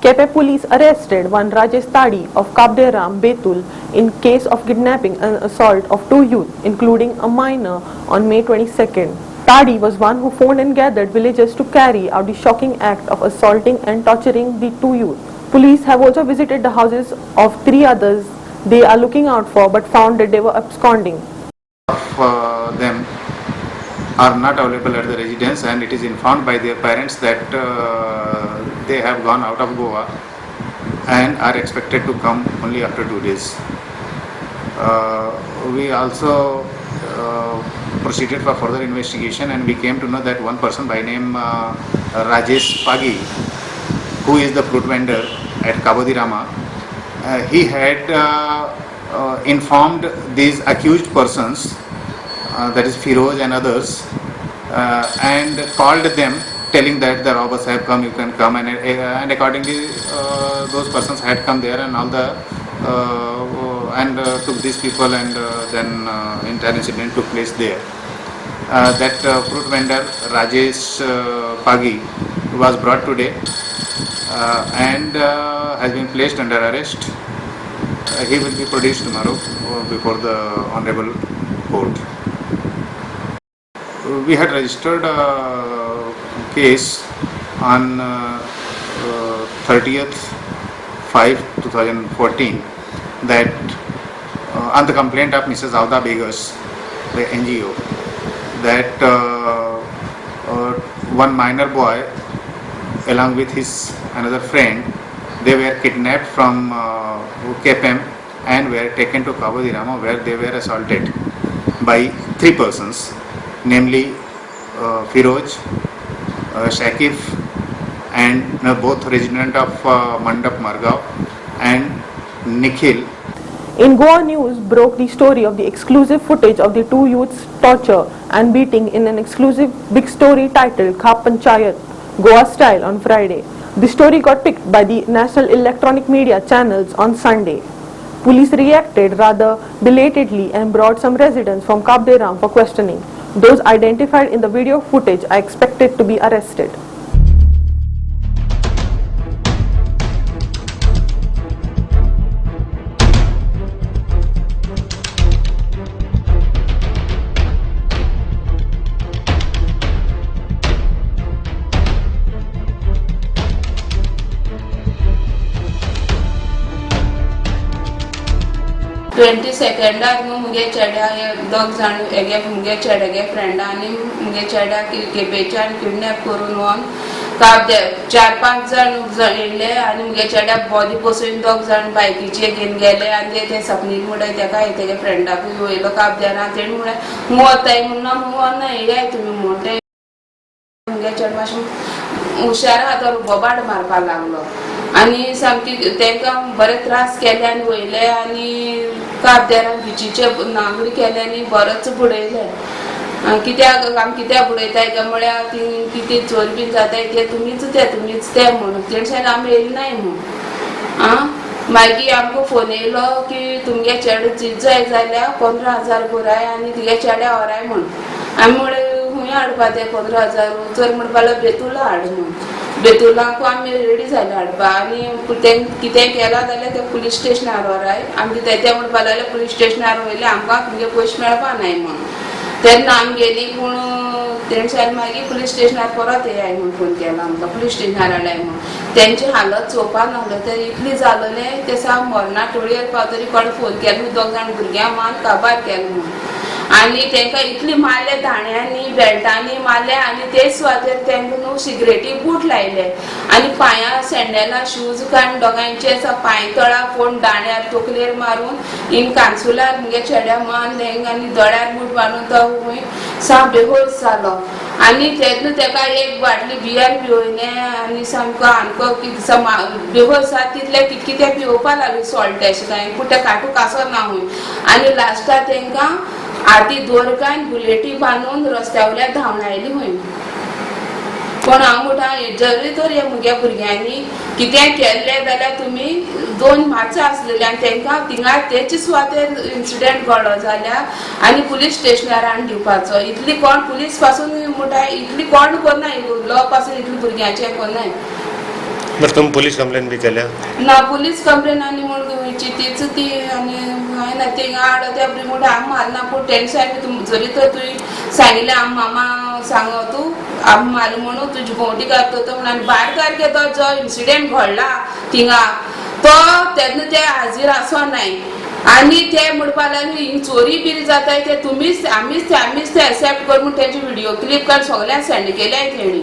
Kepe police arrested one Rajesh Tadi of Kabderam, Betul in case of kidnapping and assault of two youth, including a minor, on May 22nd. Tadi was one who phoned and gathered villagers to carry out the shocking act of assaulting and torturing the two youth. Police have also visited the houses of three others they are looking out for, but found that they were absconding. Them are not available at the residence, and it is informed by their parents that they have gone out of Goa and are expected to come only after 2 days. We also proceeded for further investigation, and we came to know that one person by name Rajesh Pagi, who is the fruit vendor at Kabodirama, he had informed these accused persons, that is Firoz and others, and called them telling that the robbers have come, you can come, and accordingly those persons had come there and all the took these people, and then entire incident took place there. That fruit vendor Rajesh Pagi was brought today and has been placed under arrest. He will be produced tomorrow before the Honorable Court. We had registered a case on 30th 5/2014 that on the complaint of Mrs. Auda Beggars, the NGO, that one minor boy along with his another friend, they were kidnapped from KPM and were taken to Kabodirama, where they were assaulted by three persons, namely Firoz, Shakif, and both resident of Mandap Margaon, and Nikhil. In Goa News broke the story of the exclusive footage of the two youths' torture and beating in an exclusive big story titled Khap Panchayat, Goa Style on Friday. The story got picked by the national electronic media channels on Sunday. Police reacted rather belatedly and brought some residents from Kabderam for questioning. Those identified in the video footage are expected to be arrested. सेकंडाक मुगे चेड्या दोग जाण हेगे मुगे चेड्यागे फ्रेंडांनी मुगे चेड्या केपेच्यान kidnap करून व्हरून काब 4-5 जाण येयले आनी मुगे चेड्याक बॉडी बसोवन दोग जाण बायकीचेर घेवन गेले आनी ते सपनील म्हणटा तेका तेगे फ्रेंडाकूय वयलो काबद्याना तेणी म्हळ्यार हूं वताय म्हणना हूं ना येयाय तुमी म्हणटा मुगे चेड मातशें हुशार आहा तो बोबाड मारपा लागलो आनी सामकी तांकां बरे त्रास केले आनी वयले आनी काबद्यारान बिचीचे नागडी केले आनी बरोच बुडयले. कित्याक आमी कित्याक बुडयताय काय म्हळ्यार ती कितें चोर बीन जाताय ते तुमीच ते म्हणून तेणच्यान आमी येयली नाय म्हूण. मागीर आमकां फोन येयलो की तुमगे चेडो जाय जाल्यार 15,000 पुराय आनी तुगे चेड्या व्हराय म्हूण. आमी म्हळ्यार खूंय हाडपा ते 15,000 चोर म्हणपा लागलो बेतुला हाड म्हूण. बेतुलांकू आमी रेडी जाले हाडपा आनी कितें केला जाल्यार ते पुलीस स्टेशनार व्हराय. आमी ते म्हणपा लागले पुलीस स्टेशनार वयले आमकां तुमगे पयशे मेळपा नाय म्हूण. तेन्ना आमी गेली पूण तेंच्यान मागीर पुलीस स्टेशनार परत येयाय म्हूण फोन केलो आमकां पुलीस स्टेशनार हाडल्याय म्हूण. तेंची हालत चोवपा नाहलो तर इतली जालोले ते साम मरणा टोळयेर पावतरी कोणे फोन केलो दोग जाण भुरग्यां मान काबार केलो म्हूण. आनी तांकां इतली मारले दाण्यांनी बेल्टांनी मारले आनी ते सुवातेर तांकां न्हू सिगरेटी बूट लायले आनी पांयां सँडलां शूज काडून दोगांयचे पांय तळा फोन दाण्यार तकलेर मारून इन कांसुलार मुगे चेड्या मान तेंक आनी दोळ्यार बूट बांदून तो खूंय साम बेहोश जालो आनी तेन्ना ताका एक बाटली बियर पिवयले आनी सामको आनको बेहोश जाता तितले कितें पिवपा लागले सॉल्ट अशें कांय पूण ते काटू कासो ना खूंय आनी लास्टाक तांकां आदी दोरकान बुलेटी बांदून रस्त्यावयल्यार धांवडायली खूंय. पण हांव म्हणटा जरी तर ह्या मुगे भुरग्यांनी कितें केल्लें जाल्यार तुमी 2 मार्च आसलेली आनी तांकां थिंगा तेचे सुवातेर इन्सिडेंट घडलो जाल्यार आनी पुलीस स्टेशनार हाडून दिवपाचो. इतली कोण पुलीस पासून म्हणटा इतली कोण करना लॉ पासून इतली भुरग्यांचें करनाय. बरं तुम्ही पोलीस कंप्लेंट बी केल्या ना पुलीस कंप्लेन आनी म्हूण गोंयची तीच ती आनी हांवें थिंगा हाड त्या रिमोट आम मारना पूण टेन्शन जरी तर तुवें सांगिल्लें आम मामा सांग तूं आम मारलो म्हणून तुजी भोंवटी घालता तो म्हणून आनी 12 तारखेर तो जो इन्सिडेंट घडला थिंगा तो तेन्ना ते हाजीर आसो नाय आनी ते म्हणपा लागले ही चोरी बिरी जाताय ते तुमीच आमीच ते एक्सेप्ट कर म्हूण तेंची व्हिडिओ क्लिप काडून सगळ्यांक सेंड केल्याय तेणी